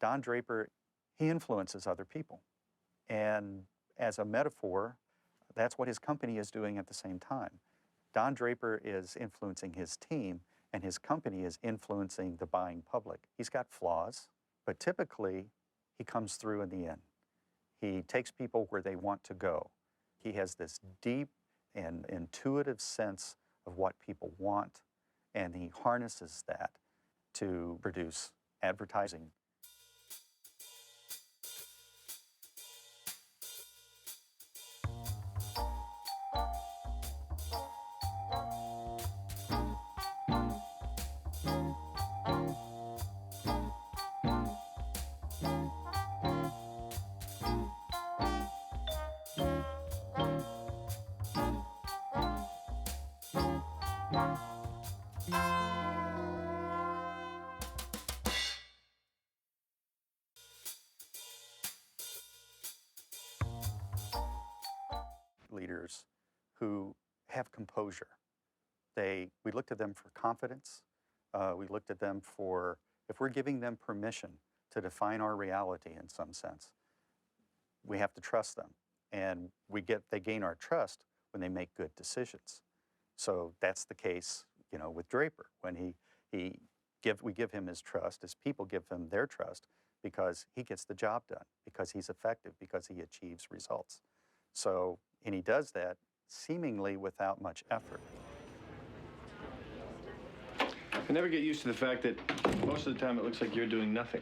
Don Draper, he influences other people. And as a metaphor, that's what his company is doing at the same time. Don Draper is influencing his team, and his company is influencing the buying public. He's got flaws, but typically he comes through in the end. He takes people where they want to go. He has this deep and intuitive sense of what people want, and he harnesses that to produce advertising. Leaders who have composure. We looked at them for confidence. We looked at them for, if we're giving them permission to define our reality in some sense, we have to trust them. And they gain our trust when they make good decisions. So that's the case, with Draper. When we give him his trust, his people give him their trust because he gets the job done, because he's effective, because he achieves results. So, and he does that seemingly without much effort. I never get used to the fact that most of the time it looks like you're doing nothing.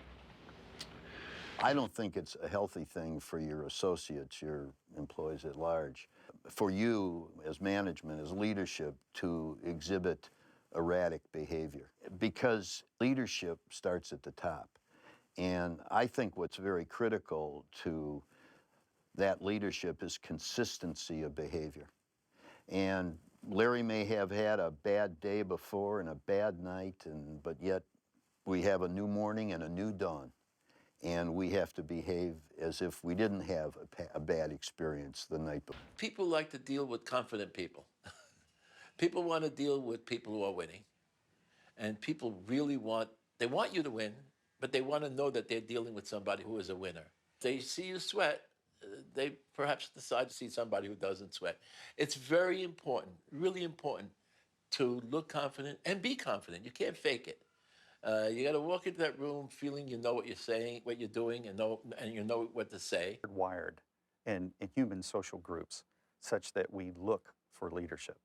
I don't think it's a healthy thing for your associates, your employees at large, for you as management, as leadership, to exhibit erratic behavior. Because leadership starts at the top. And I think what's very critical to that leadership is consistency of behavior. And Larry may have had a bad day before and a bad night, but yet we have a new morning and a new dawn. And we have to behave as if we didn't have a bad experience the night before. People like to deal with confident people. People want to deal with people who are winning. And people really want you to win, but they want to know that they're dealing with somebody who is a winner. They see you sweat, they perhaps decide to see somebody who doesn't sweat. It's very important, really important, to look confident and be confident. You can't fake it. You got to walk into that room feeling you know what you're saying, what you're doing, and you know what to say. Wired in human social groups such that we look for leadership.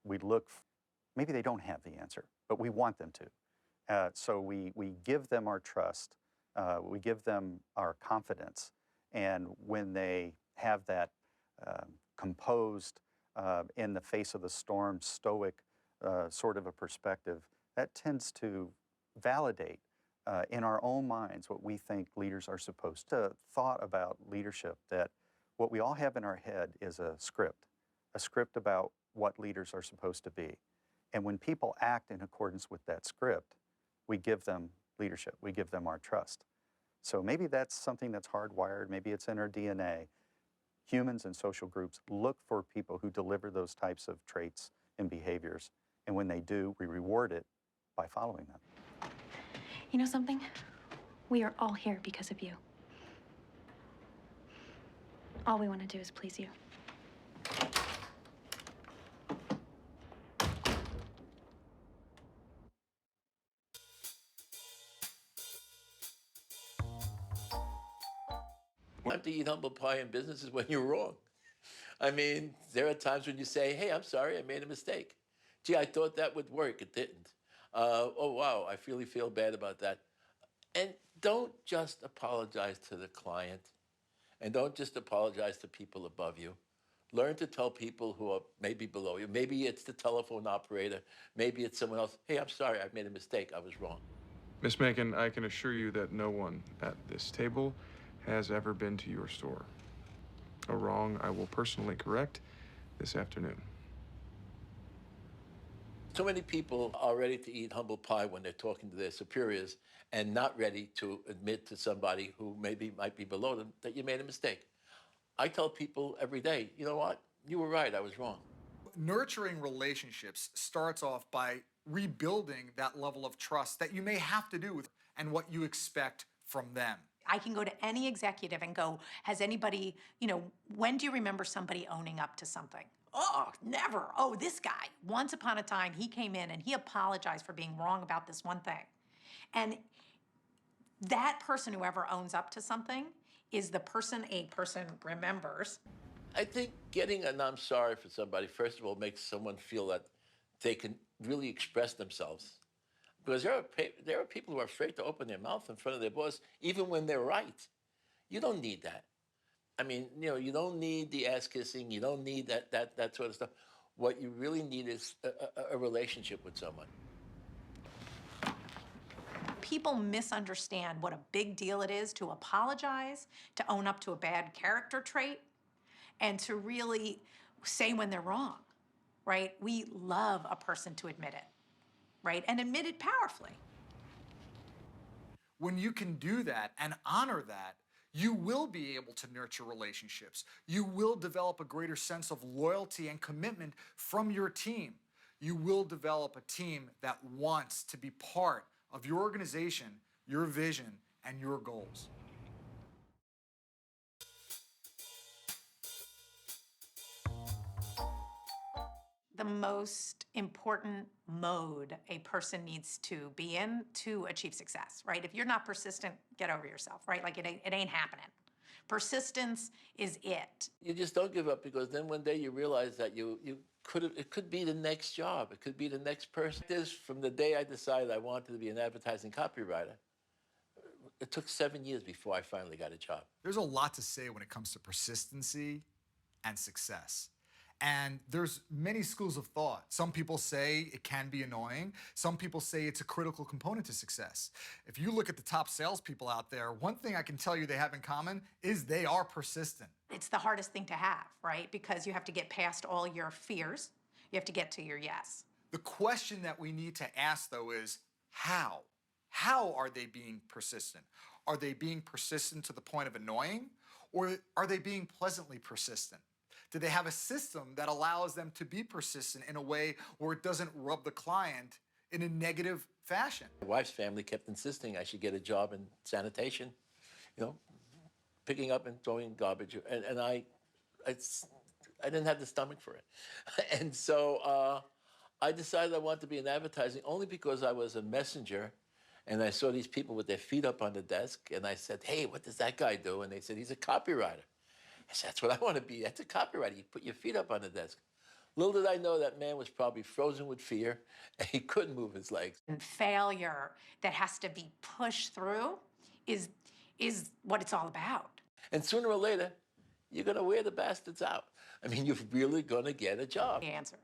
Maybe they don't have the answer, but we want them to. So we give them our trust, we give them our confidence, and when they have that composed, in the face of the storm, stoic sort of a perspective, that tends to validate in our own minds what we think leaders are supposed to. Thought about leadership, that what we all have in our head is a script about what leaders are supposed to be. And when people act in accordance with that script, we give them leadership, we give them our trust. So maybe that's something that's hardwired, maybe it's in our DNA. Humans and social groups look for people who deliver those types of traits and behaviors, and when they do, we reward it by following them. You know something? We are all here because of you. All we want to do is please you. Time to eat humble pie in business is when you're wrong. I mean, there are times when you say, hey, I'm sorry, I made a mistake. Gee, I thought that would work, it didn't. Oh, wow, I really feel bad about that. And don't just apologize to the client, and don't just apologize to people above you. Learn to tell people who are maybe below you. Maybe it's the telephone operator. Maybe it's someone else. Hey, I'm sorry, I made a mistake. I was wrong. Miss Macon, I can assure you that no one at this table has ever been to your store. A wrong I will personally correct this afternoon. So many people are ready to eat humble pie when they're talking to their superiors and not ready to admit to somebody who maybe might be below them that you made a mistake. I tell people every day, you know what? You were right, I was wrong. Nurturing relationships starts off by rebuilding that level of trust that you may have to do with and what you expect from them. I can go to any executive and go, has anybody, when do you remember somebody owning up to something? Oh, never. Oh, this guy. Once upon a time, he came in and he apologized for being wrong about this one thing. And that person, whoever owns up to something, is the person a person remembers. I think getting an I'm sorry for somebody, first of all, makes someone feel that they can really express themselves. Because there are people who are afraid to open their mouth in front of their boss, even when they're right. You don't need that. I mean, you don't need the ass kissing. You don't need that sort of stuff. What you really need is a relationship with someone. People misunderstand what a big deal it is to apologize, to own up to a bad character trait, and to really say when they're wrong, right? We love a person to admit it, right? And admit it powerfully. When you can do that and honor that, you will be able to nurture relationships. You will develop a greater sense of loyalty and commitment from your team. You will develop a team that wants to be part of your organization, your vision, and your goals. The most important mode a person needs to be in to achieve success, right? If you're not persistent, get over yourself, right? Like it ain't happening. Persistence is it. You just don't give up, because then one day you realize that it could be the next job. It could be the next person. From the day I decided I wanted to be an advertising copywriter, it took 7 years before I finally got a job. There's a lot to say when it comes to persistency and success. And there's many schools of thought. Some people say it can be annoying. Some people say it's a critical component to success. If you look at the top salespeople out there, one thing I can tell you they have in common is they are persistent. It's the hardest thing to have, right? Because you have to get past all your fears. You have to get to your yes. The question that we need to ask, though, is how? How are they being persistent? Are they being persistent to the point of annoying? Or are they being pleasantly persistent? Do they have a system that allows them to be persistent in a way where it doesn't rub the client in a negative fashion? My wife's family kept insisting I should get a job in sanitation, picking up and throwing garbage. And I didn't have the stomach for it. And so I decided I wanted to be in advertising only because I was a messenger. And I saw these people with their feet up on the desk. And I said, hey, what does that guy do? And they said, he's a copywriter. I said, that's what I want to be. That's a copywriter. You put your feet up on the desk. Little did I know that man was probably frozen with fear, and he couldn't move his legs. And failure that has to be pushed through is what it's all about. And sooner or later, you're going to wear the bastards out. I mean, you're really going to get a job. The answer.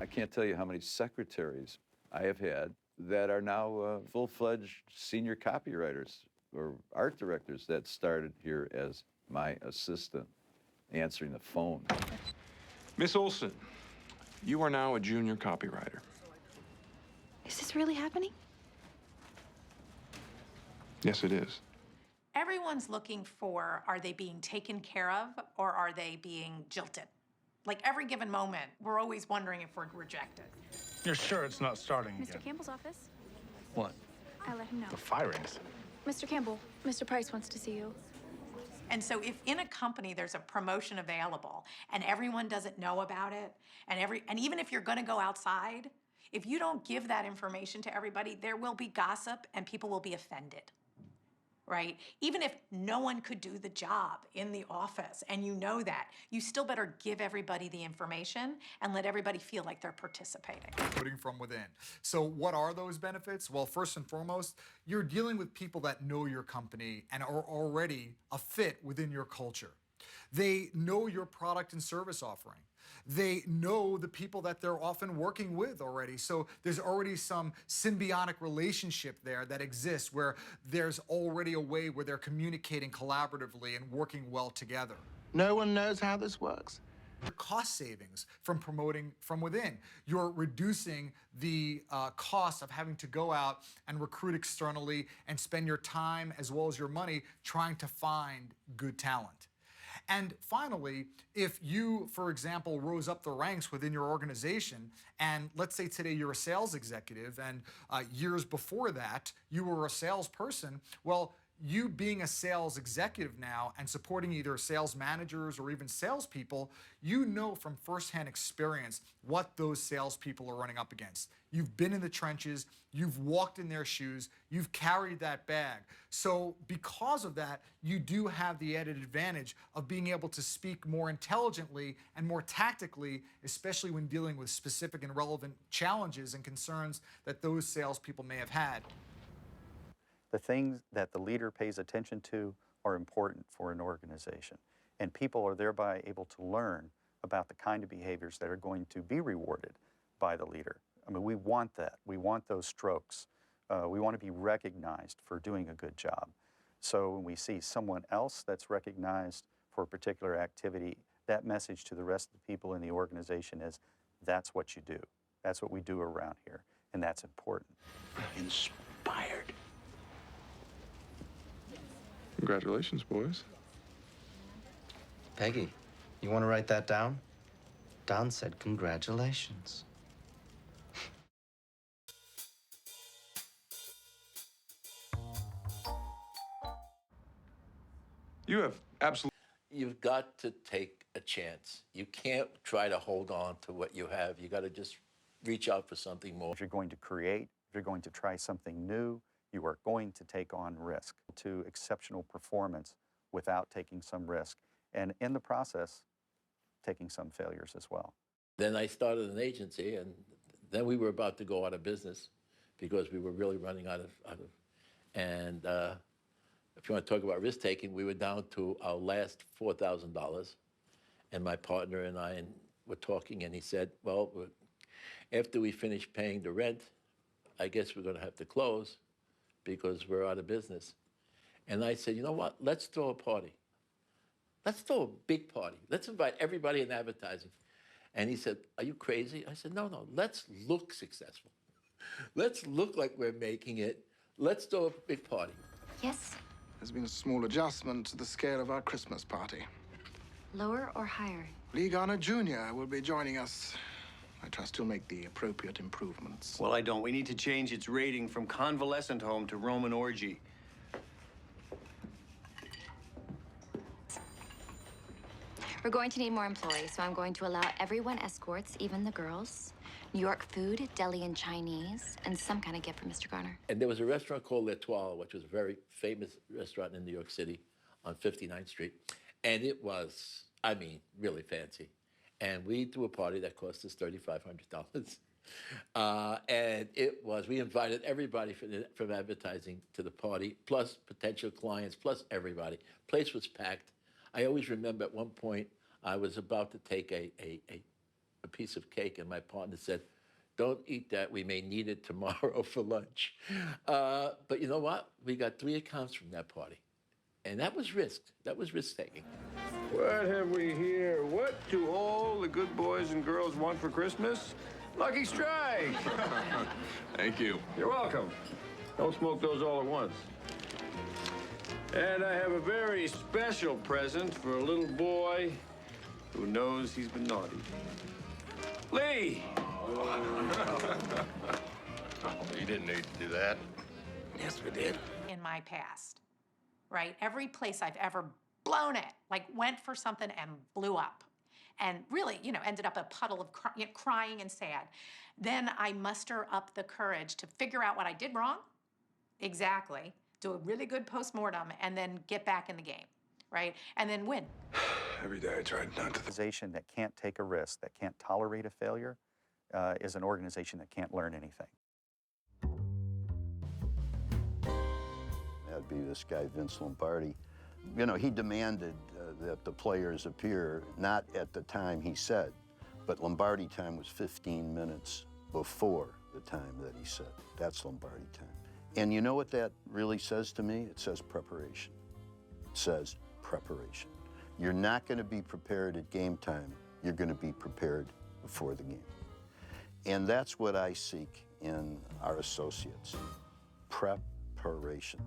I can't tell you how many secretaries I have had that are now full-fledged senior copywriters or art directors that started here as my assistant answering the phone. Miss Olson, you are now a junior copywriter. Is this really happening? Yes, it is. Everyone's looking for, are they being taken care of or are they being jilted? Like every given moment, we're always wondering if we're rejected. You're sure it's not starting Mr. again? Campbell's office. What? I let him know. The firings? Mr. Campbell, Mr. Pryce wants to see you. And so if in a company there's a promotion available and everyone doesn't know about it, and even if you're gonna go outside, if you don't give that information to everybody, there will be gossip and people will be offended, right? Even if no one could do the job in the office and you know that, you still better give everybody the information and let everybody feel like they're participating. Putting from within. So what are those benefits? Well, first and foremost, you're dealing with people that know your company and are already a fit within your culture. They know your product and service offering. They know the people that they're often working with already. So there's already some symbiotic relationship there that exists where there's already a way where they're communicating collaboratively and working well together. No one knows how this works? Cost savings from promoting from within. You're reducing the cost of having to go out and recruit externally and spend your time as well as your money trying to find good talent. And finally, if you, for example, rose up the ranks within your organization, and let's say today you're a sales executive, and years before that you were a salesperson, well, you being a sales executive now and supporting either sales managers or even salespeople, you know from firsthand experience what those salespeople are running up against. You've been in the trenches, you've walked in their shoes, you've carried that bag. So because of that, you do have the added advantage of being able to speak more intelligently and more tactically, especially when dealing with specific and relevant challenges and concerns that those salespeople may have had. The things that the leader pays attention to are important for an organization. And people are thereby able to learn about the kind of behaviors that are going to be rewarded by the leader. I mean, we want that. We want those strokes. We want to be recognized for doing a good job. So when we see someone else that's recognized for a particular activity, that message to the rest of the people in the organization is, that's what you do. That's what we do around here. And that's important. Inspired. Congratulations, boys. Peggy, you want to write that down? Don said congratulations. You have absolutely. You've got to take a chance. You can't try to hold on to what you have. You got to just reach out for something more. If you're going to create, if you're going to try something new, you are going to take on risk to exceptional performance without taking some risk. And in the process, taking some failures as well. Then I started an agency, and then we were about to go out of business because we were really running out of and if you want to talk about risk taking, we were down to our last $4,000. And my partner and I were talking, and he said, well, after we finish paying the rent, I guess we're going to have to close because we're out of business. And I said, you know what? Let's throw a party. Let's throw a big party. Let's invite everybody in advertising. And he said, are you crazy? I said, no, let's look successful. Let's look like we're making it. Let's throw a big party. Yes? There's been a small adjustment to the scale of our Christmas party. Lower or higher? Lee Garner Jr. will be joining us. I trust he'll make the appropriate improvements. Well, I don't. We need to change its rating from convalescent home to Roman orgy. We're going to need more employees, so I'm going to allow everyone escorts, even the girls. New York food, deli and Chinese, and some kind of gift for Mr. Garner. And there was a restaurant called L'Etoile, which was a very famous restaurant in New York City on 59th Street. And it was, I mean, really fancy. And we threw a party that cost us $3,500. And it was, we invited everybody from advertising to the party, plus potential clients, plus everybody. Place was packed. I always remember at one point, I was about to take a piece of cake, and my partner said, don't eat that. We may need it tomorrow for lunch. But you know what? We got 3 accounts from that party. And that was risk. That was risk-taking. What have we here? What do all the good boys and girls want for Christmas? Lucky Strike! Thank you. You're welcome. Don't smoke those all at once. And I have a very special present for a little boy who knows he's been naughty. Lee! You didn't need to do that. Yes, we did. In my past, right? Every place I've ever blown it, like went for something and blew up. And really, ended up a puddle of crying and sad. Then I muster up the courage to figure out what I did wrong, exactly, do a really good postmortem, and then get back in the game, right? And then win. Every day I tried not to. An organization that can't take a risk, that can't tolerate a failure, is an organization that can't learn anything. That'd be this guy, Vince Lombardi. You know, he demanded that the players appear, not at the time he said, but Lombardi time was 15 minutes before the time that he said. That's Lombardi time. And you know what that really says to me? It says preparation. It says preparation. You're not going to be prepared at game time. You're going to be prepared before the game. And that's what I seek in our associates. Preparation.